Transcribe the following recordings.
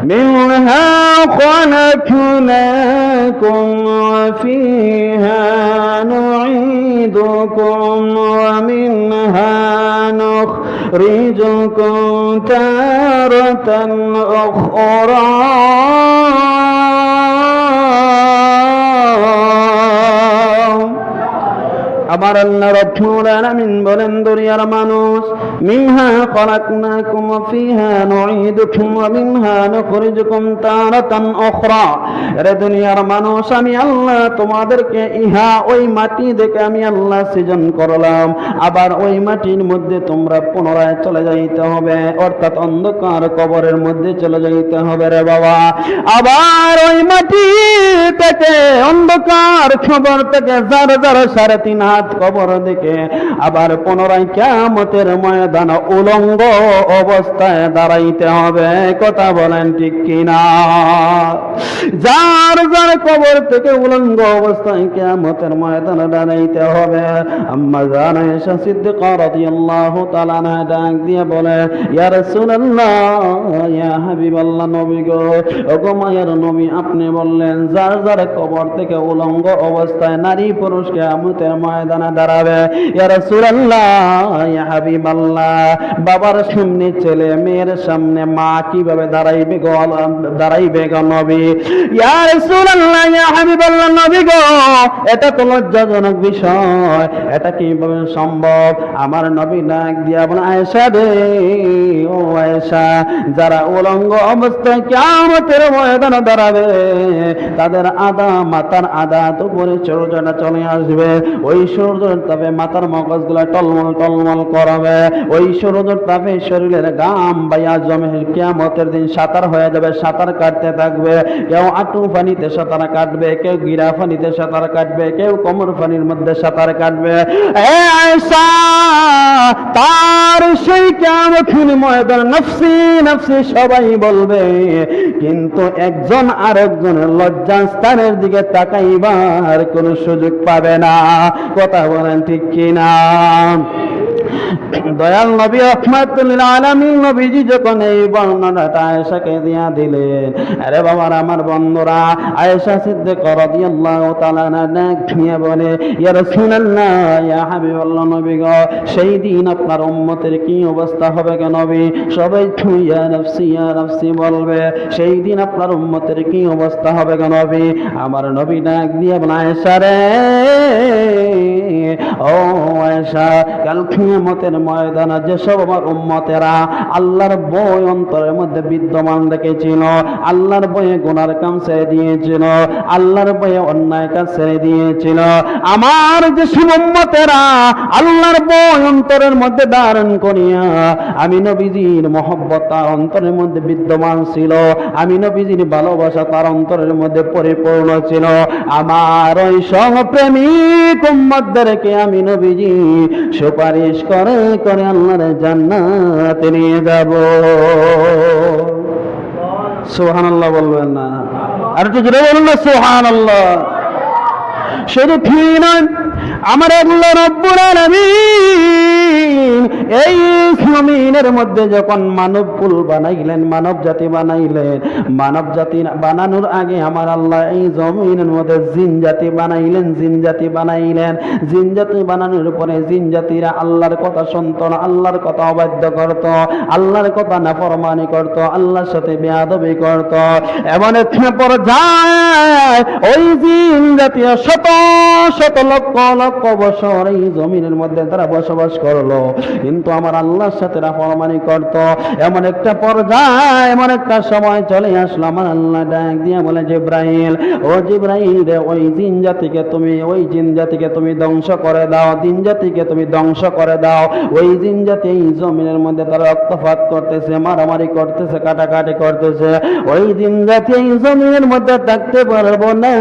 منها خلقناكم وفيها نعيدكم ومنها نخرجكم تارة أخرى আবার আল্লাহ রাব্বুল আলামিন বলেন দুনিয়ার মানুষ মিনহা খলাকনাকুম ওয়া ফিহা নুঈদুকুম ওয়া মিনহা নুখরিজুকুম তারাতান উখরা। এরে দুনিয়ার মানুষ, আমি আল্লাহ তোমাদেরকে ইহা ওই মাটি থেকে আমি আল্লাহ সৃজন করলাম, আবার ওই মাটির মধ্যে তোমরা পুনরায় চলে যাইতে হবে, অর্থাৎ অন্ধকার কবরের মধ্যে চলে যাইতে হবে রে বাবা। আবার ওই মাটি থেকে অন্ধকার কবর থেকে যার যার 3.5 হাত কবর দেখে আবার পুনরায় কিয়ামতের ময়দানে উলঙ্গ অবস্থায় দাঁড়াইতে হবে। কথা বলেন ঠিক কিনা? যার যার কবর থেকে উলঙ্গ অবস্থায় কিয়ামতের ময়দানে দাঁড়াইতে হবে। আম্মা জান আয়েশা সিদ্দিকা রাদিয়াল্লাহু তাআলা আনহা ডাক দিয়ে বলে, ইয়া রাসূলুল্লাহ, ইয়া হাবিবাল্লাহ, নবী গো, ওগো মায়ের নবী, আপনি বললেন যার যার কবর থেকে উলঙ্গ অবস্থায় নারী পুরুষ কিয়ামতের ময়দানে দাঁড়াবে। ইয়া রাসূলুল্লাহ, ইয়া হাবিবাল্লাহ, বাবার সামনে ছেলে, মেয়ের সামনে মা কিভাবে দাঁড়াইবে গো নবী? ইয়া রাসূলুল্লাহ, ইয়া হাবিবাল্লাহ, নবী গো, এটা তো লজ্জাজনক বিষয়, এটা কিভাবে সম্ভব? আমার নবী ডাক দিয়া বলেন, আয়েশা রে, ও আয়েশা, যারা উলঙ্গ অবস্থায় কিয়ামতের ময়দানে দাঁড়াবে তাদের মাথার আদাত উপরে সূর্যটা চলে আসবে। ওই সূর্যের তাপে মাথার মগজগুলো টলমল টলমল করবে। ওই সূর্যের তাপে শরীরের গাম বাইয়া জমে কিয়ামতের দিন সাঁতার হয়ে যাবে, সাঁতার কাটতে থাকবে। কেউ আঁটু পানিতে সাঁতার কাটবে, কেউ গিরা পানিতে সাঁতার কাটবে, কেউ কোমর পানির মধ্যে সাঁতার কাটবে। তার সেই কিয়ামতের ময়দান নফসি নফসি সবাই বলবে, কিন্তু একজন আরেকজনের লজ্জাস্থানের দিকে তাকাইবার কোনো সুযোগ পাবে না। কথা বলেন ঠিক কিনা? দয়াল নবী রাহমাতুল লিল আলামিন নবীজি যখন এই বর্ণনাটা আয়েশাকে দিয়া দিলেন, আরে বাবার আমার বন্ধুরা, আয়েশা সিদ্দিকা রাদিয়াল্লাহু তাআলা নিয়ে বলে, ইয়া রাসূলুল্লাহ, ইয়া হাবিবাল্লাহ, নবী গো, সেই দিন আপনার উম্মতের কি অবস্থা হবে গো নবী? সবাই ইয়া নাফসি বলবে। সেই দিন আপনার উম্মতের কি অবস্থা হবে গো নবী? আমার নবী ডাক দিয়ে বলে, আয়েশা রে, ও আয়েশা, কাল কিয়ামতের ময়দানে যেসব আমার উম্মতেরা আল্লাহর ভয় অন্তরের মধ্যে বিদ্যমান রেখেছিল, আল্লাহর ভয়ে গুনার কাম ছেড়ে দিয়েছিল, আল্লাহর ভয়ে অন্যায় কাজ ছেড়ে দিয়েছিল, আমার যেসব উম্মতেরা আল্লাহর ভয় অন্তরের মধ্যে ধারণ করিয়া আমি নবীজির মহব্বত তার অন্তরের মধ্যে বিদ্যমান ছিল, আমি নবীজির ভালোবাসা তার অন্তরের মধ্যে পরিপূর্ণ ছিল, আমার ওই সহপ্রেমিক উম্মতদেরকে আমি নবীজি সুপারিশ করে করে আল্লাহর জান্নাতে নিয়ে যাব। সুবহানাল্লাহ বলবেন না? আর একটু জোরে বলুন না সুবহানাল্লাহ। শুধু কি নয়, আমার আল্লাহ রাব্বুল আলামিন এই জমিনের মধ্যে যখন মানব কুল বানাইলেন, মানব জাতি বানাইলেন, মানব জাতি বানানোর আগে আমার আল্লাহ এই জমিনের মধ্যে জিন জাতি বানাইলেন। জিন জাতি বানানোর পরে জিন জাতিরা আল্লাহর কথা শুনত না, আল্লাহর কথা অবাধ্য করত, আল্লাহর কথা নাফরমানি করত, আল্লাহর সাথে বেয়াদবি করত। এমন একটা পর্যায়ে ওই জিন জাতি শত শত লক্ষ লক্ষ বছর এই জমিনের মধ্যে তারা বসবাস করলো, কিন্তু আমার আল্লাহর সাথে নাফরমানি করত। এমন একটা পর্যায়ে, এমন একটা সময় চলে আসলো, আমার আল্লাহ ডাক দিয়ে বলে, জিবরাইল, ও জিবরাইল রে, ওই জিন জাতিকে তুমি ধ্বংস করে দাও, জিন জাতিকে তুমি ধ্বংস করে দাও। ওই জিন জাতি এই জমিনের মধ্যে তারা রক্তপাত করতেছে, মারামারি করতেছে, কাটাকাটি করতেছে। ওই জিন জাতি এই জমিনের মধ্যে থাকতে পারবো না।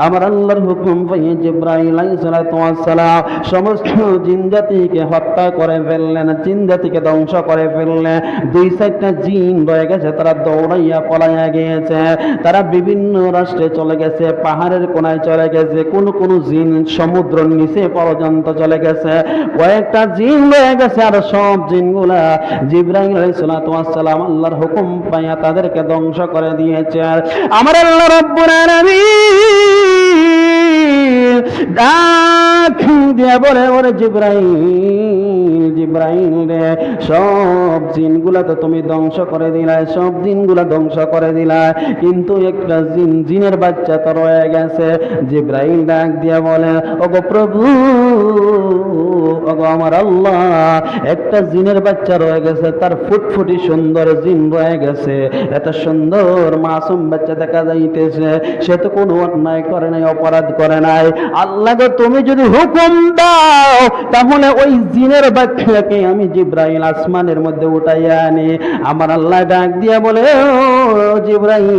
আমার আল্লাহর হুকুম পেয়ে জিবরাইল জিবরাইল আলাইহিস সালাতু ওয়াস সালাম সমস্ত জিন জাতিকে হত্যা করে ফেললেন, জিন জাতিকে ধ্বংস করে ফেললেন। দুই চারটা জিন রয়ে গেছে, তারা দৌড়াইয়া পলাইয়া গিয়েছে, তারা বিভিন্ন রাষ্ট্রে চলে গেছে, পাহাড়ের কোনায় চলে গেছে, কোন কোন জিন সমুদ্রের নিচে পর্যন্ত চলে গেছে, কয়েকটা জিন রয়ে গেছে। আর সব জিনগুলা জিবরাইল আলাইহিস সালাতু ওয়াস সালাম আল্লাহর হুকুম পাইয়া তাদেরকে ধ্বংস করে দিয়েছে। আমার আল্লাহ রাব্বুল আলামিন ডাক দিয়ে বলে, ওরে জিবরাইল, জিবরাইল রে, সব জিনগুলা তো তুমি ধ্বংস করে দিলাই, সব জিনগুলা ধ্বংস করে দিলাই, কিন্তু একটা জিনের বাচ্চা তো রয়ে গেছে। জিবরাইল ডাক দিয়ে বলে, ওগো প্রভু, ওগো আমার আল্লাহ, একটা জিনের বাচ্চা রয়ে গেছে, তার ফুটফুটি সুন্দর জিন রয়ে গেছে, এত সুন্দর মাসুম বাচ্চা দেখা যাইতেছে, সে তো কোনো অন্যায় করে নাই, অপরাধ করে নাই। আল্লাহ গো, তুমি যদি হুকুম দাও তাহলে ওই জিনের বাচ্চাকে আমি জিবরাইল আসমানের মধ্যে উঠাইয়া আনি। আমার আল্লাহ ডাক দিয়া বলে, ও জিবরাইল,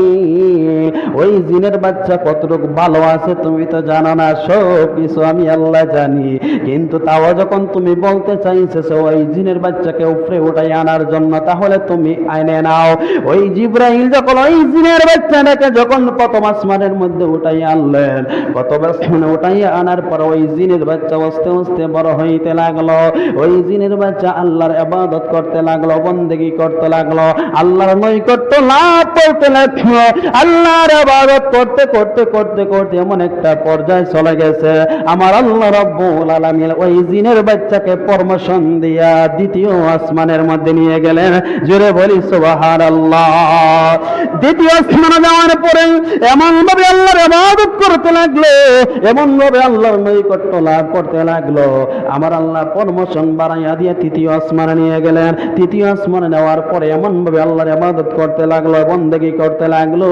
ওই জিনের বাচ্চা কতটুকু ভালো আছে তুমি তো জানো না, সব কিছু আমি আল্লাহ জানি, কিন্তু তাও যখন তুমি বলতে চাইছো ওই জিনের বাচ্চাকে উপরে উঠাই আনার জন্য, তাহলে তুমি আইনে নাও। ওই জিবরাইল যখন ওই জিনের বাচ্চাটাকে যখন প্রথম আসমানের মধ্যে উঠাই আনলেন, প্রথম আসমানে উঠাই আনার পর ওই জিনের বাচ্চা আস্তে আস্তে বড় হইতে লাগলো। ওই জিনের বাচ্চা আল্লাহর ইবাদত করতে লাগলো, বন্দেগী করতে লাগলো, আল্লাহর নৈকট্য লাভ করতে লাগলো। আল্লাহর ইবাদত করতে করতে করতে করতে এমন একটা পর্যায়ে চলে গেছে, আমার আল্লাহ রাব্বুল আলামিন ওই জিনের বাচ্চাকে প্রমোশন দিয়া দ্বিতীয় আসমানের মধ্যে নিয়ে গেলেন। জোরে বলি সুবহানাল্লাহ। দ্বিতীয় আসমানে যাওয়ার পরে এমন ভাবে আল্লাহর ইবাদত করতে লাগলো, এমন ভাবে আল্লাহর নৈকট্য লাভ করতে লাগলো, আমার আল্লাহ প্রমোশন বাড়াইয়া দিয়ে তৃতীয় আসমানে নিয়ে গেলেন। তৃতীয় আসমানে নেওয়ার পরে এমন ভাবে আল্লাহর ইবাদত করতে লাগলো, বন্দেগী করতে লাগলো,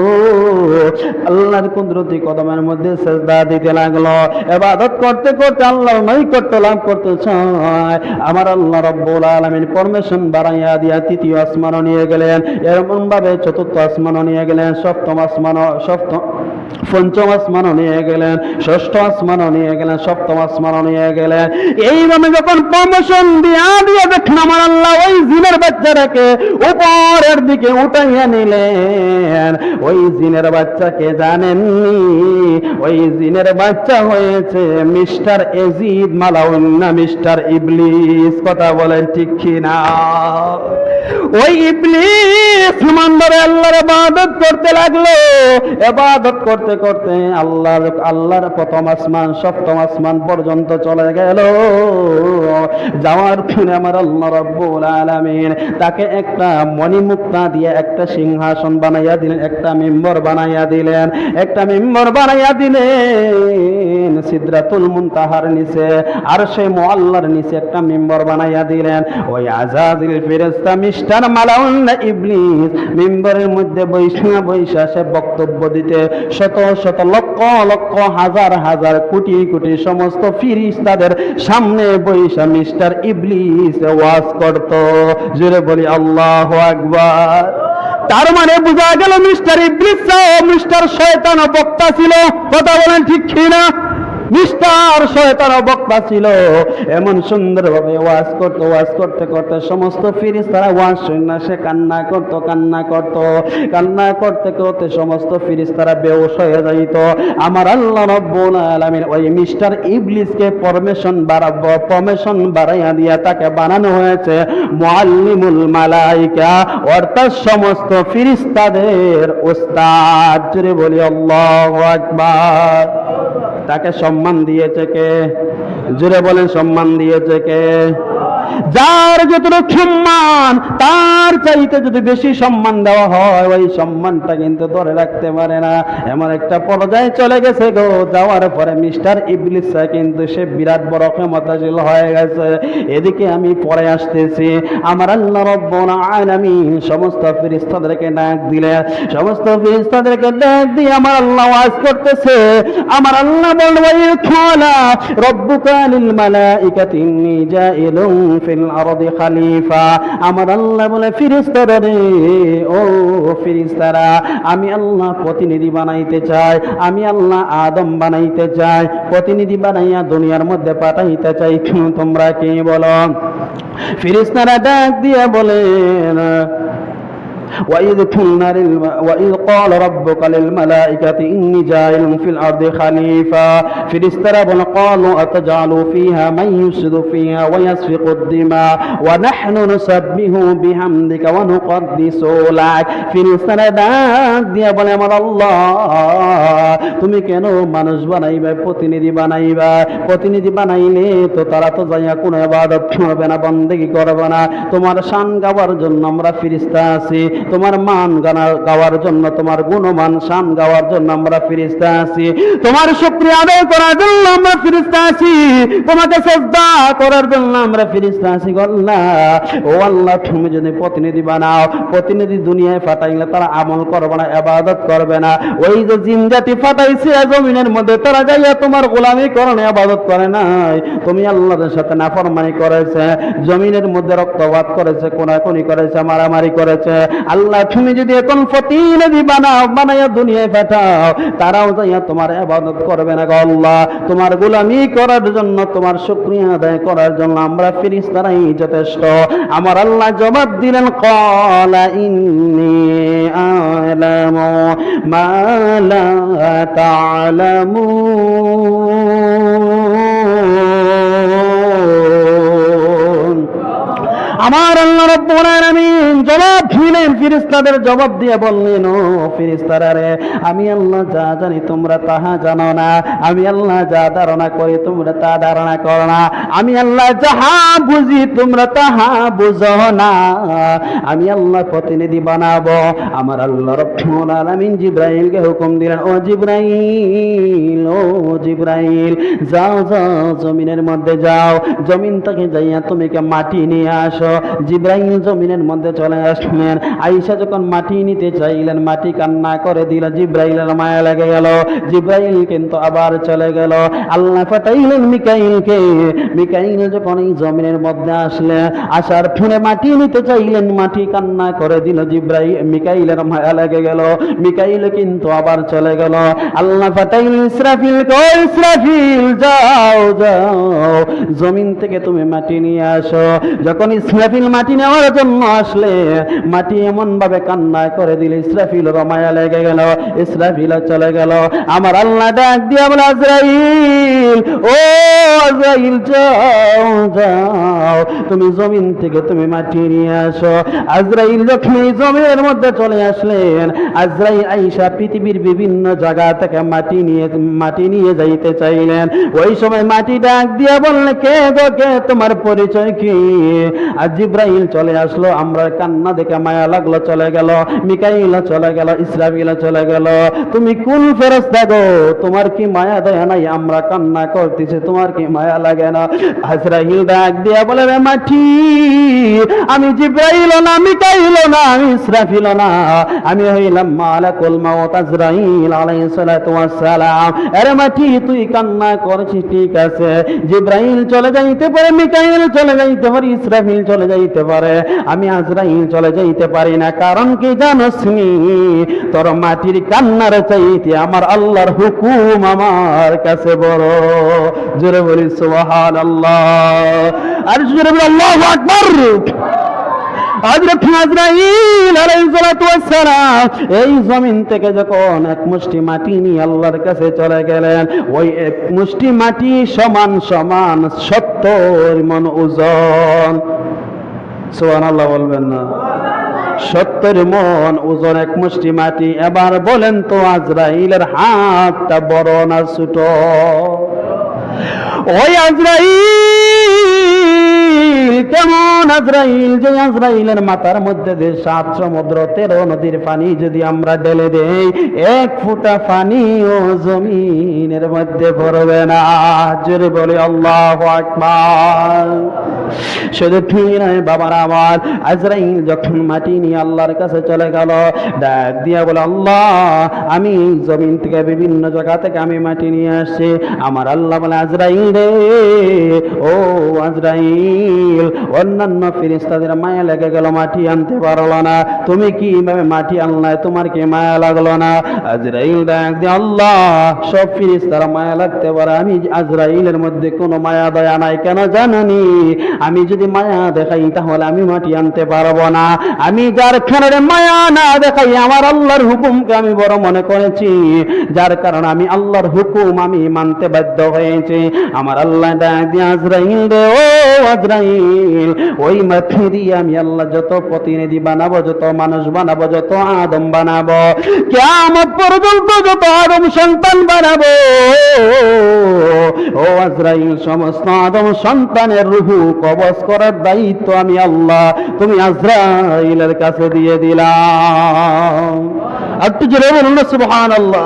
আল্লাহর কুদরতি কদমের মধ্যে সিজদা দিতে লাগলো। ইবাদত করতে করতে আল্লাহর নৈকট্য লাভ করতে চায়, আমার আল্লাহ রাব্বুল আলামিন পারমিশন বাড়াইয়া দিয়া তৃতীয় আসমানে নিয়ে গেলেন। এরকম ভাবে চতুর্থ আসমানে নিয়ে গেলেন, সপ্তম আসমান, পঞ্চম আসমানও নিয়ে গেলেন, ষষ্ঠ আসমানও নিয়ে গেলেন, সপ্তম আসমানও নিয়ে গেলেন। এইভাবে যখন প্রমোশন দিয়া দিয়ে দেখেন আমার আল্লাহ ওই জিনের বাচ্চাটাকে উপরের দিকে উঠাইয়া নিলেন। ওই জিনের বাচ্চাকে জানেননি, ওই জিনের বাচ্চা হয়েছে মিস্টার এজিদ মালাউন্না, মিস্টার ইবলিস। কথা বলেন ঠিক কিনা? ওই ইবলিস ইমানদারে আল্লাহর ইবাদত করতে লাগলো, ইবাদত করতে করতে আল্লাহর প্রথম আসমান সপ্তম আসমান পর্যন্ত চলে গেল। যাওয়ার পরে আমার আল্লাহ রাব্বুল আলামিন তাকে একটা মণিমুক্তা দিয়ে একটা সিংহাসন বানাইয়া দিলেন, একটা মিম্বর বানাইয়া দিলেন, একটা মিম্বর বানাইয়া দিলেন সিদরাতুল মুনতাহার নিচে, আর সেই মুআল্লার নিচে একটা মিম্বর বানাইয়া দিলেন। ওই আযাজিল ফেরেশতা মিস্টার মালাউন্না ইবলিস মিম্বরের মধ্যে বৈশা বৈশা সে বক্তব্য দিতে শত শত লক্ষ লক্ষ হাজার হাজার কোটি কোটি সমস্ত ফেরেশতাদের সামনে বৈশা মিস্টার ইবলিস ওয়াজ করত। জোরে বলি আল্লাহু আকবার। তার মানে বোঝা গেল মিস্টার ইবলিস মিস্টার শয়তান বক্তা ছিল। কথা বলেন ঠিক কিনা? মিস্টার শয়তান বক্তা ছিল, এমন সুন্দরভাবে ওয়াজ করতে ওয়াজ করতে করতে সমস্ত ফেরেশতারা ওয়াজ শুনে সে কান্না করতে কান্না করতে করতে সমস্ত ফেরেশতারা বেহুশ হয়ে যাইত। আমার আল্লাহ রাব্বুল আলামিন ওই মিস্টার ইবলিসকে প্রমোশন বাড়াইয়া দিয়া তাকে বানানো হয়েছে মুআল্লিমুল মালাইকা, অর্থাৎ সমস্ত ফেরেশতাদের উস্তাদ। জোরে বলি আল্লাহু আকবার। তাকে সম্মান দিয়েছে কে? জোরে বলেন, সম্মান দিয়েছে কে? যার যতটুকু সম্মান তার চাইতে যদি বেশি সম্মান দেওয়া হয় ওই সম্মানটা কিন্তু ধরে রাখতে পারে না। এমন একটা পর্যায়ে চলে গেছে গো, যাওয়ার পরে মিস্টার ইবলিস কিন্তু সে বিরাট বড় ক্ষমতাশীল হয়ে গেছে। এদিকে আমি পরে আসতেছি, আমার আল্লাহ রাব্বুল আলামিন সমস্ত ফেরেশতাদেরকে ডাক দিলেন, সমস্ত ফেরেশতাদেরকে ডাক দিয়ে আমার আল্লাহ ওয়াজ করতেছে। আমার আল্লাহ বলল, ওয়া ক্বালা রাব্বুকা লিল মালাইকাতি ইন্নী জাইলুন ফিল আরদি খলিফা। আমার আল্লাহ বলে ফেরেশতারা রে, ও ফেরেশতারা, আমি আল্লাহ প্রতিনিধি বানাইতে চাই, আমি আল্লাহ আদম বানাইতে চাই, প্রতিনিধি বানাইয়া দুনিয়ার মধ্যে পাঠাইতে চাই, তোমরা কি বলো? ফেরেশতারা ডাক দিয়া বলেন, وإذ قال ربك للملائكة إني جاعل في الأرض خليفة فِرِسْتَرَا قالوا أتجعل فيها من يفسد فيها ويسفك الدماء ونحن نسبح بحمدك ونقدس لك। ফেরেশতারা ডাক দিয়া বলে, আমার আল্লাহ, তুমি কেন মানুষ বানাইবা, প্রতিনিধি বানাইবা? প্রতিনিধি বানাইলে তো তারা তো যাইয়া কোনো ইবাদত করবে না, বন্দেগী করবে না। তোমার শান গাওয়ার জন্য আমরা ফেরেশতা আছি, তোমার মান গাওয়ার জন্য, তোমার গুণমান শান গাওয়ার জন্য আমরা ফেরেশতা আছি, তোমার শুকরিয়া আদায় করার জন্য আমরা ফেরেশতা আছি, তোমাকে সিজদা করার জন্য আমরা ফেরেশতা আছি। আল্লাহ, ও আল্লাহ, তুমি যদি প্রতিনিধি বানাও, প্রতিনিধি দুনিয়ায় পাঠাইলে তারা আমল করবে না, ইবাদত করবে না। ওই যে জিন জাতি পাঠাইছে জমিনের মধ্যে, তারা যাইয়া তোমার গোলামি করে না, ইবাদত করে নাই, তুমি আল্লাহর সাথে নাফরমানি করেছে, জমিনের মধ্যে রক্তপাত করেছে, কোনাকুনি করেছে, মারামারি করেছে। আল্লাহ, তুমি যদি এখন প্রতিনিধি বানাও, বানাইয়া দুনিয়ায় পাঠাও, তারাও যাইয়া তোমার ইবাদত করবে না। আল্লাহ, তোমার গোলামি করার জন্য, তোমার শুকরিয়া আদায় করার জন্য আমরা ফেরেশতারাই যথেষ্ট। আমার আল্লাহ জবাব দিলেন, ক্বালা ইন্নী আ'লামু মা লা তা'লামুন। আমার আল্লাহ রাব্বুল আলামিন জবাব দিলেন, ফেরেশতাদের জবাব দিয়ে বললেন, ও ফেরেশতারা রে, আমি আল্লাহ যা জানি তোমরা তাহা জানো না, আমি আল্লাহ যা ধারণা করি তোমরা তা ধারণা করো না, আমি আল্লাহ যাহা বুঝি তোমরা তাহা বুঝো না। আমি আল্লাহ প্রতিনিধি বানাবো। আমার আল্লাহ রাব্বুল আলামিন জিবরাইলকে হুকুম দিলেন, ও জিবরাইল, ও জিবরাইল, যাও যাও জমিনের মধ্যে যাও, জমিন থেকে যাইয়া তুমি কে মাটি নিয়ে আসো। জিবরাইল জমিনের মধ্যে চলে আসলেন। আয়েশা যখন মাটি নিতে চাইলেন, মাটি কান্না করে দিল, জিবরাইলের মায়া লেগে গেল, জিবরাইল কিন্তু আবার চলে গেল। আল্লাহ পাঠাইলেন মিকাইলকে। মিকাইল যখন এই জমিনের মধ্যে আসলেন, আসার ফিরে মাটি নিতে চাইলেন, মাটি কান্না করে দিল, মিকাইলের মায়া লেগে গেল, মিকাইল কিন্তু আবার চলে গেল। আল্লাহ পাঠাইলেন ইসরাফিলকে, ও ইসরাফিল, যাও যাও জমিন থেকে তুমি মাটি নিয়ে আসো। যখন ইসরাফিল মাটি নেওয়ার জন্য আসলে, মাটি এমন ভাবে কান্না করে দিল, ইসরাফিলের মায়া লেগে গেল, ইসরাফিল চলে গেল। আমার আল্লাহ ডাক দিয়া বলে, আজরাইল, ও আজরাইল, যাও যাও তুমি জমিন থেকে তুমি মাটি নিয়ে আসো। আজরাইল যখন এই জমিনের মধ্যে চলে আসলেন, আজরাইল আয়েশা পৃথিবীর বিভিন্ন জায়গা থেকে মাটি নিয়ে যাইতে চাইলেন। ওই সময় মাটি ডাক দিয়া বললে, কে গো কে, তোমার পরিচয় কি? আর জিবরাইল চলে আসলো। আমরা কান্না দেখে মায়া লাগলো, চলে গেল। মিকাইল চলে গেল, ইসরাফিল চলে গেল। তুমি কোন ফেরেশতা গো? তোমার কি মায়া দয়া নাই? আমরা কান্না করতেছি, তোমার কি মায়া লাগে না? আজরাইল ডাক দিয়া বলে, রে মাটি, আমি জিবরাইল না, মিকাইল না, আমি ইসরাফিল না, আমি হইলাম মালাকুল মাউত আজরাইল আলাইহিস সালাতু ওয়াস সালাম। আরে মাটি, তুই কান্না করছিস, ঠিক আছে, জিবরাইল চলে যাইতে পারে, মিকাইল চলে যাইতে পারে, ইসরাফিল চলে যাইতে পারে, আমি আজরাইল চলে যাইতে পারি না। কারণ কি জানোস নি? তোর মাটির কান্নার চাইতে আমার আল্লাহর হুকুম আমার কাছে বড়। জোরে বলি সুবহানাল্লাহ, আর জোরে বলি আল্লাহু আকবার। হযরত আজরাইল আলাইহিস সালাতু ওয়াস সালাম এই জমিন থেকে যখন এক মুষ্টি মাটি নিয়ে আল্লাহর কাছে চলে গেলেন, ওই এক মুষ্টি মাটি সমান সমান 70 মণ ওজন। সুবহানাল্লাহ বলবেন না? 70 মণ ওজন এক মুষ্টি মাটি। এবার বলেন তো, আজরাইলের হাতটা বড় না ছোট? ওই আজরাইল কেমন আজরাইল, যে আজরাইলের মাথার মধ্যে যে 7 সমুদ্র 13 নদীর পানি যদি আমরা ঢেলে দেই, 1 ফোঁটা পানিও জমিনের মধ্যে পড়বে না। জোরে বলে আল্লাহু আকবার। শুধু তুমি নয় বাবার আমার, আজরাইল যখন মাটি নিয়ে আল্লাহর কাছে চলে গেল, ডাক দিয়া বলে, আল্লাহ, আমি জমিন থেকে বিভিন্ন জায়গা থেকে আমি মাটি নিয়ে আসছি। আমার আল্লাহ বলে, আজরাইল রে, ও আজরাইল, অন্যান্য ফেরেশতাদের মায়া লেগে গেল, মাটি আনতে পারলো না। তুমি কিভাবে মাটি আনলে? তোমার কি মায়া লাগলো না? আজরাইল ডাক দিয়ে, আল্লাহ সব ফেরেশতারা মায়া লাগতে পারে, আমি আজরাইলের মধ্যে কোনো মায়া দয়া নাই। কেন জানেনি? আমি যদি মায়া দেখাই তাহলে আমি মাটি আনতে পারবো না। আমি যার কারণে মায়া না দেখাই, আমার আল্লাহর হুকুমকে আমি বড় মনে করেছি, যার কারণে আমি আল্লাহর হুকুম আমি মানতে বাধ্য হয়েছি। আমার আল্লাহ ডাক দিয়ে, আজরাইল রে, ও আজরাইল, ওই মাটি দিয়ে আমি আল্লাহ যত প্রতিনিধি বানাবো, যত মানুষ বানাবো, যত আদম বানাবো, কিয়ামত পর্যন্ত যত আদম সন্তান বানাবো, ও আজরাইল, সমস্ত আদম সন্তানের রূহ কবজ করার দায়িত্ব আমি আল্লাহ তুমি আজরাইলের কাছে দিয়ে দিলাম। একটু জোরে বলুন না সুবহানাল্লাহ।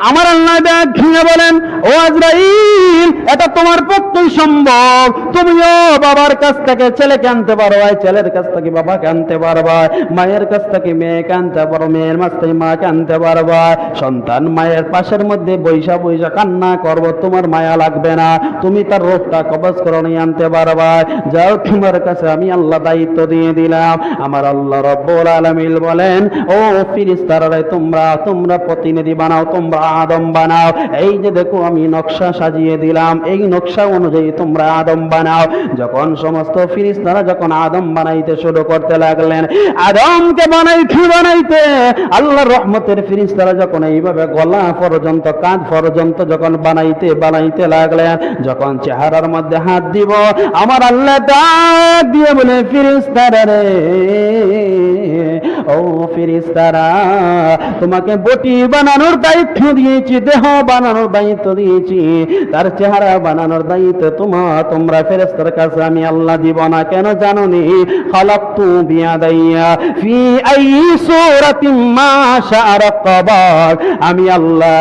আমার আল্লাহ ভেঙে বলেন, ও আজরাইল, এটা তোমার পক্ষেই সম্ভব। তুমিও বাবার কাছ থেকে ছেলেকে আনতে পারবা, ছেলের কাছ থেকে বাবাকে আনতে পারবা, মায়ের কাছ থেকে মেয়েকে আনতে পারো, মেয়ের কাছ থেকে মাকে আনতে পারবা। সন্তান মায়ের পাশের মধ্যে বৈশা বৈশা কান্না করবো, তোমার মায়া লাগবে না, তুমি তার রোগটা কবজ করে নিয়ে আনতে পারবা। যাও, তোমার কাছে আমি আল্লাহ দায়িত্ব দিয়ে দিলাম। আমার আল্লাহ রব্বুল আলামিন বলেন, ও ফেরেশতারা, তোমরা প্রতিনিধি বানাও, তোমরা আদম বানাও। এই যে দেখো আমি নকশা সাজিয়ে দিলাম, এই নকশা অনুযায়ী তোমরা আদম বানাও। যখন সমস্ত ফেরেশতারা যখন আদম বানাইতে শুরু করতে লাগলেন, আদমকে বানাইতে আল্লাহর রহমতের ফেরেশতারা যখন এইভাবে গলা পর্যন্ত, কাঁধ পর্যন্ত যখন বানাইতে লাগলেন, যখন চেহারার মধ্যে হাত দিব, আমার আল্লাহ ডাক দিয়ে বলে, ফেরেশতারা রে, ও ফেরেশতারা, তোমাকে বটি বানানোর দায়িত্ব দিয়েছি, দেহ বানানোর দায়িত্ব দিয়েছি, তার চেহারা বানানোর দায়িত্ব তোমরা ফেরেশতার কাছে আমি আল্লাহ দিব না। কেন জানোনি? খালাকতু বিয়াদাইয়া ফি আই সূরাতিন মা শাআ রাকাবাক। আমি আল্লাহ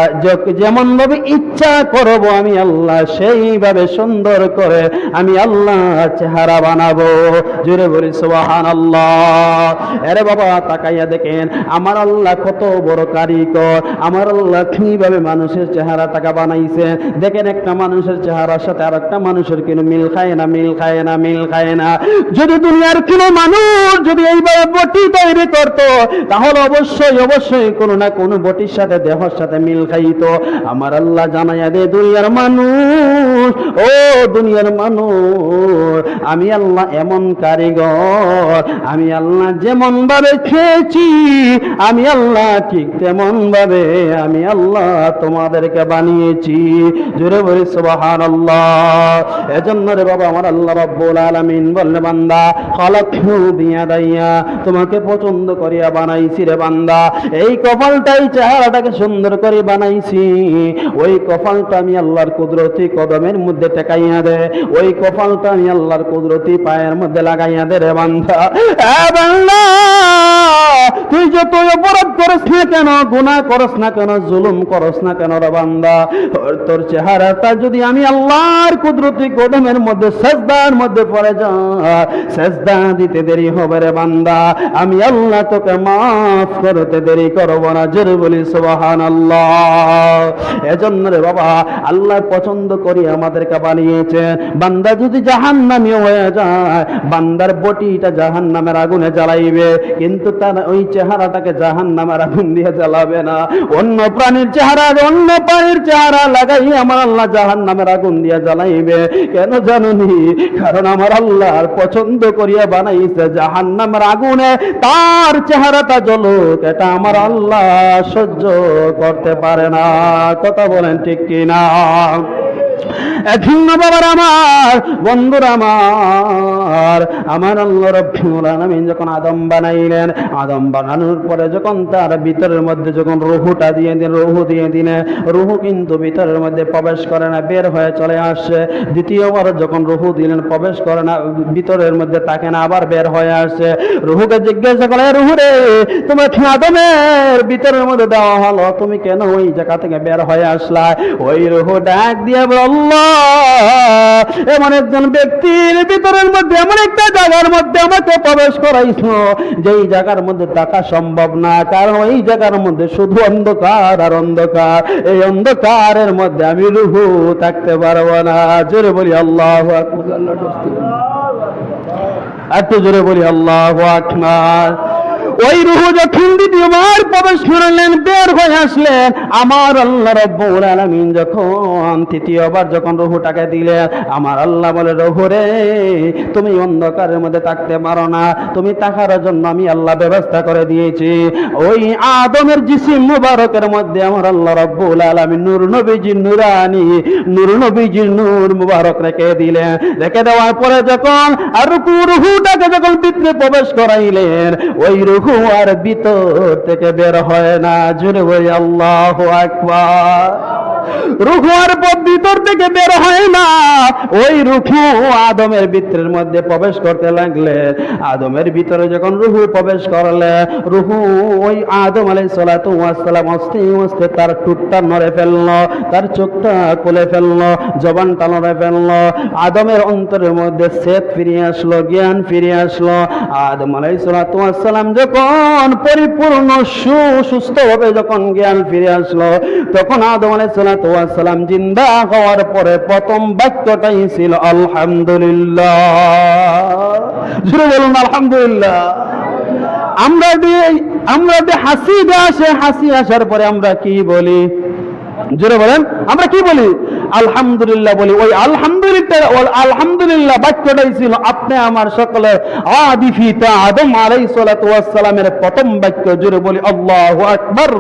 যেমন ভাবে ইচ্ছা করব, আমি আল্লাহ সেইভাবে সুন্দর করে আমি আল্লাহ চেহারা বানাবো। জোরে বলি সুবহানাল্লাহ। আরে বাবা, তাকাইয়া দেখেন আমার আল্লাহ কত বড় কারিগর। আমার আল্লাহ কিভাবে মানুষের চেহারাটাকে বানাইছে দেখেন। একটা মানুষের চেহারার সাথে আর একটা মানুষের কিন্তু মিল খায় না। যদি দুনিয়ার কোনো মানুষ যদি এইভাবে বটি তৈরি করতো, তাহলে অবশ্যই কোনো না কোনো বটির সাথে দেহর সাথে মিল খাইতো। আমার আল্লাহ জানাইয়া দে, দুনিয়ার মানুষ, ও দুনিয়ার মানুষ, আমি আল্লাহ এমন কারিগর, আমি আল্লাহ যেমন ভাবে খেয়েছি, আমি আল্লাহ ঠিক তেমন ভাবে আমি আল্লাহ তোমাদেরকে বানিয়েছি। জোরে বলি সুবহানাল্লাহ। এজন্য রে বাবা, আমার আল্লাহ রাব্বুল আলামিন বললে, বান্দা খালাকতু বিয়াদাইয়া, তোমাকে পছন্দ করিয়া বানাইছি রে বান্দা। এই কপালটাই চেহারাটাকে সুন্দর করে বানাইছি, ওই কপালটা আমি আল্লাহর কুদরতি কদমের মধ্যে টেকাইয়া দে, ওই কপালটা আমি আল্লাহর কুদরতি পায়ের মধ্যে লাগাইয়া দে রে বান্দা। এ বান্দা, তুই যত অপরাধ করিস না কেন, গুনাহ করিস না কেন, জুলুম করিস না কেন রে বান্দা, তোর চেহারাটা যদি আমি আল্লাহর কুদরতি কদমের মধ্যে সেজদার মধ্যে পড়ে যায়, সেজদা দিতে দেরি হবে রে বান্দা, আমি আল্লাহ তোকে মাফ করতে দেরি করব না। জোরে বলি সুবহানাল্লাহ। এজন্য রে বাবা, আল্লাহ পছন্দ করে আমাদেরকে বানিয়েছে। বান্দা যদি জাহান্নামী হয়ে যায়, বান্দার বটিটা জাহান্নামের আগুনে জ্বালাইবে, কিন্তু তার ওই চেহারাটাকে জাহান্নামের আগুন দিয়ে জ্বালাবে না। অন্য প্রাণীর চেহারা লাগাই আমার আল্লাহ জাহান্নামের আগুন দিয়ে জ্বালাইবে। কেন জানুনি? কারণ আমার আল্লাহর পছন্দ করিয়া বানাইছে জাহান্নামের আগুনে তার চেহারাটা জ্বলুক, এটা আমার আল্লাহ সহ্য করতে পারে না। কথা বলেন ঠিক কিনা? এজন্য বাবার আমার, বন্ধুরা আমার আল্লাহ রাব্বুল আলামিন যখন আদম বানাইলেন, আদম বানানোর পরে যখন তার ভিতরের মধ্যে যখন রূহটা দিয়ে দিলেন, রূহ কিন্তু ভিতরের মধ্যে প্রবেশ করে না, বের হয়ে চলে আসে। দ্বিতীয়বার যখন রূহ দিলেন, প্রবেশ করে না, ভিতরের মধ্যে থাকে না, আবার বের হয়ে আসে। রূহকে জিজ্ঞাসা করে, রূহ রে, তোমাকে আদমের ভিতরের মধ্যে দেওয়া হলো, তুমি কেন ওই জায়গা থেকে বের হয়ে আসলা? ওই রূহ ডাক দিয়ে বলে, আল্লাহ, এমন একজন ব্যক্তির ভিতরের মধ্যে, এমন একটা জায়গার মধ্যে আমাকে প্রবেশ করাইছো যেই জায়গার মধ্যে থাকা সম্ভব না, কারণ ওই জায়গার মধ্যে শুধু অন্ধকার আর অন্ধকার। এই অন্ধকারের মধ্যে আমি রূহ থাকতে পারবো না। জোরে বলি আল্লাহু আকবার। একটু জোরে বলি আল্লাহু আকবার। ওই রূহ যখন দ্বিতীয়বার প্রবেশ করলেন, বের হয়ে আসলেন, আমার আল্লাহ রাব্বুল আলামিন যখন তৃতীয়বার যখন রূহটাকে দিলেন, আমার আল্লাহ বলে, রূহ রে, তুমি অন্ধকারের মধ্যে থাকতে পারো না, তুমি থাকার জন্য আমি আল্লাহ ব্যবস্থা করে দিয়েছি। ওই আদমের জিসিম মুবারকের মধ্যে আমার আল্লাহ রাব্বুল আলামিন নূর নবীজির নুরানি নূর নবীজির নূর মুবারক রেখে দিলেন। রেখে দেওয়ার পরে যখন আর রূহটাকে যখন ভিতরে প্রবেশ করাইলেন, ওই রূহ আর ভিতর থেকে বের হয় না। জোরে বলি আল্লাহু আকবার। রূহ আর ভিতর থেকে বের হয় না। ওই রূহ আদমের ভিতরের মধ্যে প্রবেশ করতে লাগলে, আদমের ভিতরে যখন রূহ প্রবেশ করলে, রূহ ওই আদম আলাইহিস সালাতু ওয়াস সালাম আস্তে আস্তে তার ঠোঁটটা নড়ে ফেললো, তার চোখটা খুলে ফেললো, জবানটা নড়ে ফেললো। আদমের অন্তরের মধ্যে চেত ফিরে আসলো, জ্ঞান ফিরে আসলো। আদম আলাইহিস সালাতু ওয়াস সালাম যখন পরিপূর্ণ সুস্থভাবে যখন জ্ঞান ফিরে আসলো, তখন আদম আলাইহিস সালাতু ওয়াস সালাম জিন্দা হওয়ার পরে প্রথম বাক্যটাই ছিল আলহামদুলিল্লাহ। জোরে বলুন আলহামদুলিল্লাহ। আমরা যে হাসি আসার পরে আমরা কি বলি? জোরে বলেন, আমরা কি বলি? আলহামদুলিল্লাহ বলি। ওই আলহামদুলিল্লাহ বাক্যটাই ছিল আপনি আমার সকলের আদি পিতা আদম আলাইহিস সালাতু ওয়াস সালামের প্রথম বাক্য। জোরে বলি আল্লাহু আকবার।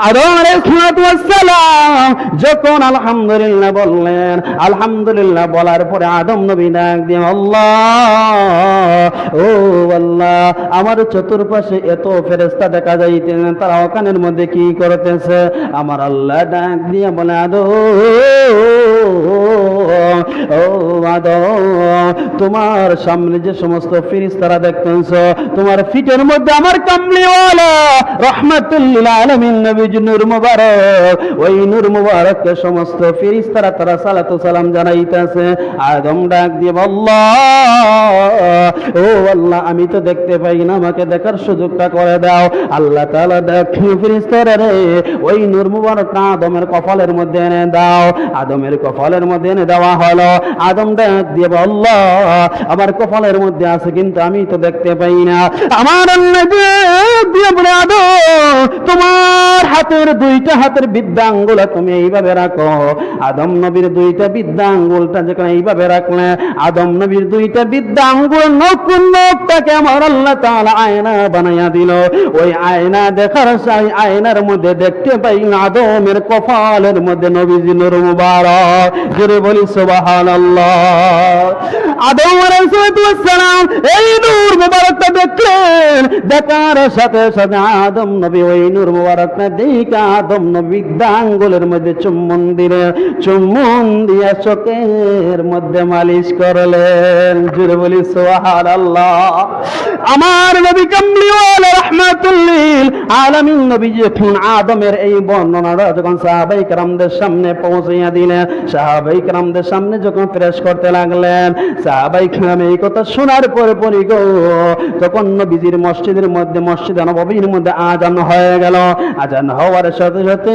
আদম আলাইহিস সালাতু ওয়াস সালাম যখন আলহামদুলিল্লাহ বললেন, আলহামদুলিল্লাহ বলার পরে আদম নবী ডাক দিয়ে, আল্লাহ, ও আল্লাহ, আমার চতুর্পাশে এত ফেরেশতা দেখা যাইতেছে, তারা ওখানের মধ্যে কি করতেছে? আমার আল্লাহ ডাক দিয়ে বলে, আদম, ও আদম, তোমার সামনে যে সমস্ত ফেরেশতারা দেখতেছ, তোমার ফিটের মধ্যে আমার কামলিওয়ালা রাহমাতুল লিল আলামিন নবী নূর মুবারক, ওই নূর মুবারককে সমস্ত ফেরেশতারা তারা সালাতু সালাম জানাইতেছে। আদম ডাক দিয়ে, আল্লাহ, ও আল্লাহ, আমি তো দেখতে পাই না, আমাকে দেখার সুযোগটা করে দাও। আল্লাহ তাআলা দেখো ফেরেশতারা রে, ওই নূর মুবারকটা আদমের কপালের মধ্যে এনে দাও। আদমের কপালের মধ্যে এনে দেওয়া হলো। আদম ডাক দিয়ে, আল্লাহ, আমার কপালের মধ্যে আছে কিন্তু আমি তো দেখতে পাই না। আমার আল্লাহ দিয়ে বলে, আদম, তোমার হাতের দুইটা হাতের বৃদ্ধা আঙ্গুল তুমি এইভাবে রাখো। আদম নবীর দুইটা বৃদ্ধা আঙ্গুলটা যখন এইভাবে রাখলে, আদম নবীর দুইটা বৃদ্ধা আঙ্গুল নখটাকে আমার আল্লাহ তাআলা আয়না বানাইয়া দিল। ওই আয়না দেখার সাই আয়নার মধ্যে দেখতে পাই আদমের কপালের মধ্যে নবীজি নূর মুবারক। জোরে বলি সুবহানাল্লাহ। আদম আলাইহিস সালাম এই নূর মুবারকটা দেখলেন, দেখার সাথে সাথে আদম নবী ওই নূর মুবারকটা দেখে আদম নবী আঙ্গুলের মধ্যে চুম্বন দিলেন। চুম্বন দিয়া চোখের মধ্যে মালিশ করলেন। জোরে বলি সুবহানাল্লাহ। আমার নবী কামলিওয়ালা রাহমাতুল লিল আলামিন নবী যখন আদমের এই বর্ণনাটা যখন সাহাবায়ে কেরামদের সামনে পৌঁছাইয়া দিলেন, সাহাবায়ে কেরামদের সামনে যখন পেশ করতে লাগলেন, সাহাবায়ে কেরাম এই কথা শোনার পরে তখন নবীজির মসজিদের মধ্যে, মসজিদে নববীর মধ্যে আযান হয়ে গেল। আযান হওয়ার সাথে সাথে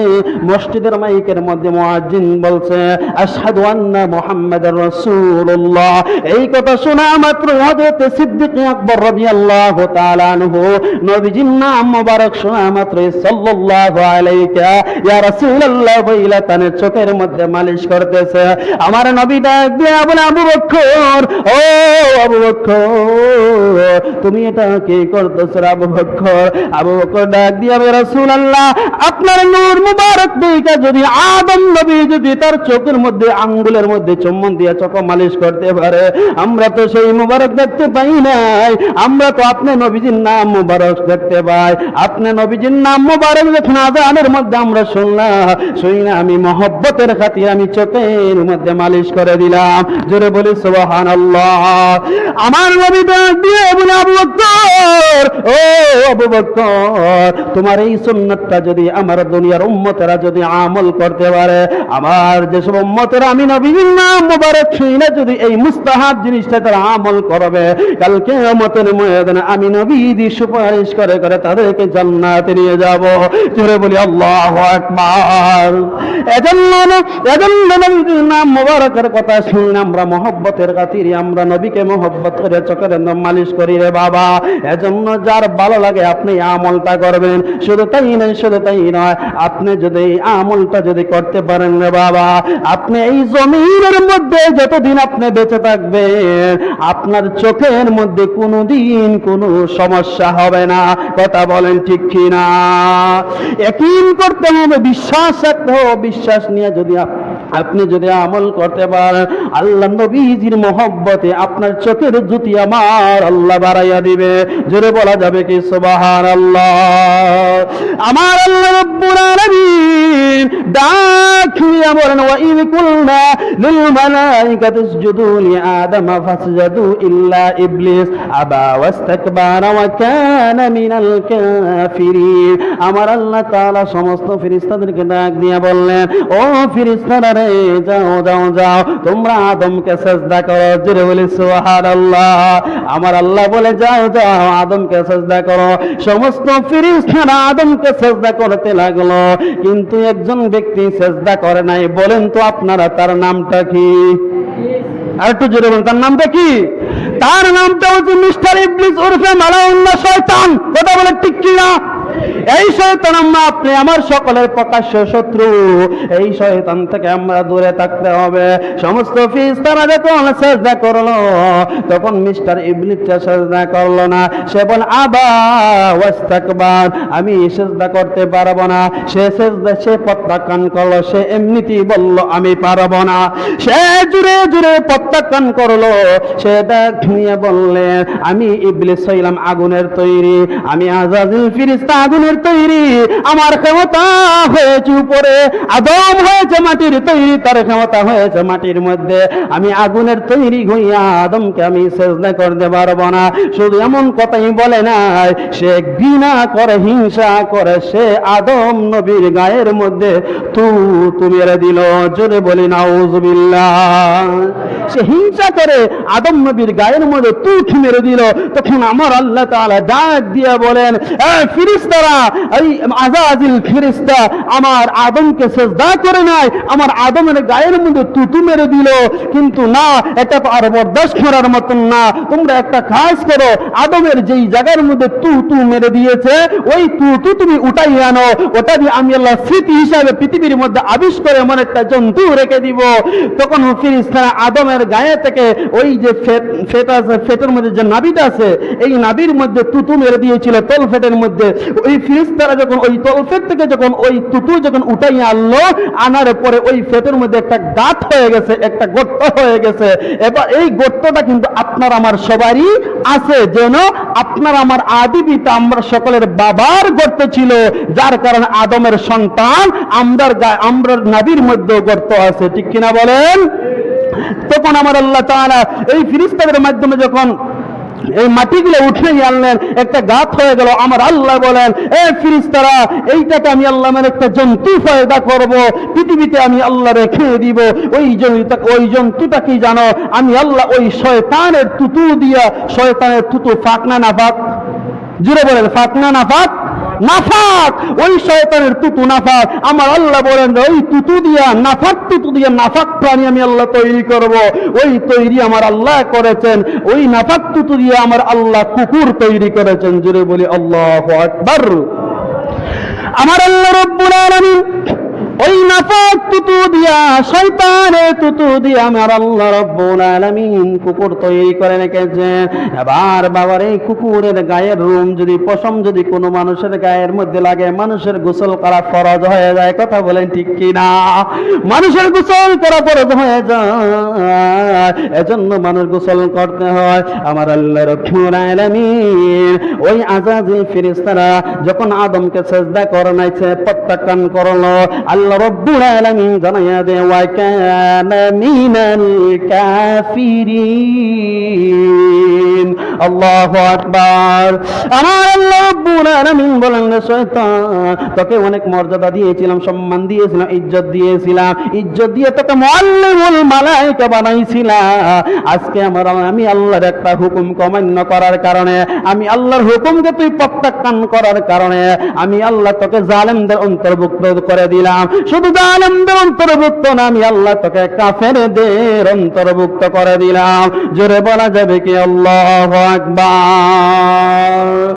মসজিদের মাইকের মধ্যে মুয়াজ্জিন বলছে, আশহাদু আন্না মুহাম্মাদুর রাসূলুল্লাহ। এই কথা শোনা মাত্র হযরত সিদ্দিক আকবর রাদিয়াল্লাহু তাআলা আনহু নবীজির নাম মুবারক শোনা মাত্র সাল্লাল্লাহু আলাইকা ইয়া রাসূলুল্লাহ বইলা তানের চোখের মধ্যে মালিশ করতেছে। আমার নবী ডাক দিয়ে বলে, আবু বকর, ও আবু বকর, তুমি এটা কি করতেছো আবু বকর? আবু বকর ডাক দিয়ে বলে, রাসূলুল্লাহ, আপনার নূর মুবারক দিকে যদি আদম নবী যদি তার চোখের মধ্যে আঙ্গুলের মধ্যে চুম্বন দিয়ে চোখ মালিশ করতে পারে, আমরা তো সেই মুবারক দেখতে পাই নাই, আমরা তো আপনি নবীজির নাম মুবারক দেখতে পাই। আপনি নবীজির নাম মুবারক যখন আযানের মধ্যে আমরা শুনি না, আমি মহব্বতের খাতিরে আমি চোখের মধ্যে মালিশ করে দিলাম। জোরে বলি সুবহানাল্লাহ। আমার নবী ডাক দিয়ে বলে, আবু বকর, ও আবু বকর, তোমার এই সুন্নাতটা যদি আমার দুনিয়ার উম্মতেরা যদি আমল করতে পারে, আমার যেসব উম্মতেরা আমি নবীর নাম মুবারক শুনে যদি এই মুস্তাহাব জিনিসটা তারা আমল করবে, কাল কিয়ামতের ময়দানে আমি নবীজি সুপারিশ করে করে তাদেরকে জান্নাতে নিয়ে যাব। জোরে বলি আল্লাহু আকবার। এজন্য নবীর নাম মুবারকের কথা শুনলে আমরা মহব্বতের খাতিরে আমরা নবীকে মহব্বত করে চোখের মালিশ করি রে বাবা। এজন্য যার ভালো লাগে আপনি আমলটা করবেন। শুধু তাই নয়, আপনি যদি এই আমলটা যদি করতে পারেন রে বাবা, আপনি এই জমিনের মধ্যে যতদিন আপনি বেঁচে থাকবেন আপনার চোখের মধ্যে কোনোদিন কোনো সমস্যা হবে না। কথা বলেন ঠিক কিনা? ইয়াকিন করতে হবে, বিশ্বাস রাখতে হবে। বিশ্বাস নিয়ে যদি আপনি যদি আমল করতে পারেন, আল্লাহ নবীজির মহব্বতে আপনার চোখের জ্যোতি আমার আল্লাহ বাড়াইয়া দিবে। জোরে বলা যাবে কি সুবহানাল্লাহ? আমার আল্লাহ রাব্বুল আলামিন ডাক দিয়া বলেন, ওয়া ইয কুলনা লিল মালাইকাতি ইসজুদু লি আদামা ফাসজাদু ইল্লা ইবলিস আবা ওয়াস্তাকবারা ওয়া কানা মিনাল কাফিরিন। আমার আল্লাহ তাআলা সমস্ত ফেরেশতাদেরকে ডাক দিয়া বললেন, ও ফেরেশতারা রে, যাও তোমরা আদমকে সিজদা করো। জোরে বলি সুবহানাল্লাহ। আমার আল্লাহ বলে যাও আদমকে সিজদা করো। সমস্ত ফেরেশতারা আদমকে সিজদা করতে লাগলো, কিন্তু একজন ব্যক্তি সিজদা করে নাই। বলেন তো আপনারা তার নামটা কি? আর একটু জোরে বলেন, তার নামটা কি? তার নামটা হচ্ছে মিস্টার ইবলিস ওরফে মালাউন শয়তান। কথা বলে ঠিক কি না? এই শয়তান আপনি আমার সকলের প্রকাশ্য শত্রু। এই শয়তান থেকে আমরা দূরে থাকতে হবে। সমস্ত ফেরেশতারা যখন সিজদা করলো, তখন মিস্টার ইবলিসটা সিজদা করলো না। সে বল আবা ওয়াস্তাকবার, আমি সিজদা করতে পারবো না। সে প্রত্যাখ্যান করলো। সে এমনিতেই বলল আমি পারবো না। সে জুড়ে জুড়ে প্রত্যাখ্যান করলো। সে নিয়ে বললেন, আমি ইবলিস হইলাম আগুনের তৈরি, আমি আযাজিল ফেরেশতা আগুনের তৈরি, আমার ক্ষমতা হয়েছে উপরে। আদম হয়েছে মাটির তৈরি, তার ক্ষমতা হয়েছে মাটির মধ্যে। আমি আগুনের তৈরি হইয়া আদমকে আমি সিজদা করতে পারবো না। শুধু এমন কথাই বলে নাই, সে ঘৃণা করে, হিংসা করে, সে আদম নবীর গায়ের মধ্যে তু মেরে দিল। জোরে বলি নাউযুবিল্লাহ। সে হিংসা করে আদম নবীর গায়ের মধ্যে তু মেরে দিল। তখন আমার আল্লাহ তাআলা ডাক দিয়া বলেন, ফেরেশতারা, এই আযাজিল ফেরেশতা আমার আদমকে সিজদা করে নাই, আমার আদমের গায়ের মধ্যে তুতু মেরে দিল। কিন্তু না, এটা তো আর বরদাস্ত করার মতন না। তোমরা একটা কাজ করো, আদমের যেই জায়গার মধ্যে তুতু মেরে দিয়েছে ওই তুতু তুমি উঠাই আনো। ওটা দিয়ে আমি আল্লাহ স্মৃতি হিসাবে পৃথিবীর মধ্যে আবিষ্কার এমন একটা জন্তু রেখে দিব। তখন ফেরেশতারা আদমের গায়ে থেকে ওই যে ফেট আছে, ফেটের মধ্যে যে নাভিটা আছে, এই নাভির মধ্যে তুতু মেরে দিয়েছিল তল ফেটের মধ্যে। ওই ফেরেশতারা যখন ওই তলফেট থেকে যখন ওই তুতু যখন উঠাই আনলো, আনার পরে ওই ফেটের মধ্যে একটা গাঁত হয়ে গেছে, একটা গর্ত হয়ে গেছে। এবার এই গর্তটা কিন্তু আপনার আমার সবারই আছে, যেন আপনার আমার আদি পিতা আমরা সকলের বাবার গর্ত ছিল, যার কারণে আদমের সন্তান আমরা নাভির মধ্যে গর্ত আছে। ঠিক কিনা বলেন? তখন আমার আল্লাহ তাআলা এই ফেরেশতাদের মাধ্যমে যখন এই মাটিগুলো উঠে আনলেন, একটা গাত হয়ে গেল। আমার আল্লাহ বলেন, এ ফেরেশতারা, এইটাকে আমি আল্লাহ মানে একটা জন্তু পয়দা করব, পৃথিবীতে আমি আল্লাহ রেখে দিব। ওই জন্তুটা কি জানো? আমি আল্লাহ ওই শয়তানের তুতু দিয়া, শয়তানের তুতু ফাঁক না নাফাক? জুড়ে বলেন, ফাঁক না নাফাক? নাফাক। ওই শয়তানের তুতু নাফাক। আমার আল্লাহ বলেন, ওই তুতু দিয়া, নাফাক তুতু দিয়া নাফাক প্রাণী আমি আল্লাহ তৈরি করব। ওই তৈরি আমার আল্লাহ করেছেন। ওই নাফাক তুতু দিয়ে আমার আল্লাহ কুকুর তৈরি করেছেন। জুড়ে বলি আল্লাহু আকবার। আমার আল্লাহ রাব্বুল আলামিন ওই নাফাক তুতু দিয়া, শয়তানের তুতু দিয়া আমার আল্লাহ রাব্বুল আলামিন কুকুর তৈরি করে রেখেছেন। এবার বাবার এই কুকুরের গায়ের রুম যদি, পশম যদি কোনো মানুষের গায়ের মধ্যে লাগে, মানুষের গোসল করা ফরজ হয়ে যায়। কথা বলেন ঠিক কি না? মানুষের গোসল করা ফরজ হয়ে যায়, এজন্য মানুষ গোসল করতে হয়। আমার আল্লাহ রাব্বুল আলামিন ওই আযাজিল ফেরেশতারা যখন আদমকে সিজদা করে নাইছে, প্রত্যাখ্যান করলো, আল্লাহ আল্লাহ রাব্বুল আলামিন জানায়া দে ওয়া কানা মিনাল কাফিরিন। আল্লাহু আকবার। আমার আল্লাহ রাব্বুল আলামিন বলেন শয়তান তোকে অনেক মর্যাদা দিয়েছিলাম, সম্মান দিয়েছিলাম, ইজ্জত দিয়েছিলাম, ইজ্জত দিয়ে তোকে মুআল্লিমুল মালায়েকা বানাইছিলাম। আজকে আমি আল্লাহর একটা হুকুম অমান্য করার কারণে, আমি আল্লাহর হুকুমকে তুই প্রত্যাখ্যান করার কারণে আমি আল্লাহ তোকে জালেমদের অন্তর্ভুক্ত করে দিলাম। শুধু জালেমদের অন্তর্ভুক্ত না, আমি আল্লাহ তোকে কাফেরদের অন্তর্ভুক্ত করে দিলাম। জোরে বলা যাবে কি আল্লাহু আকবার।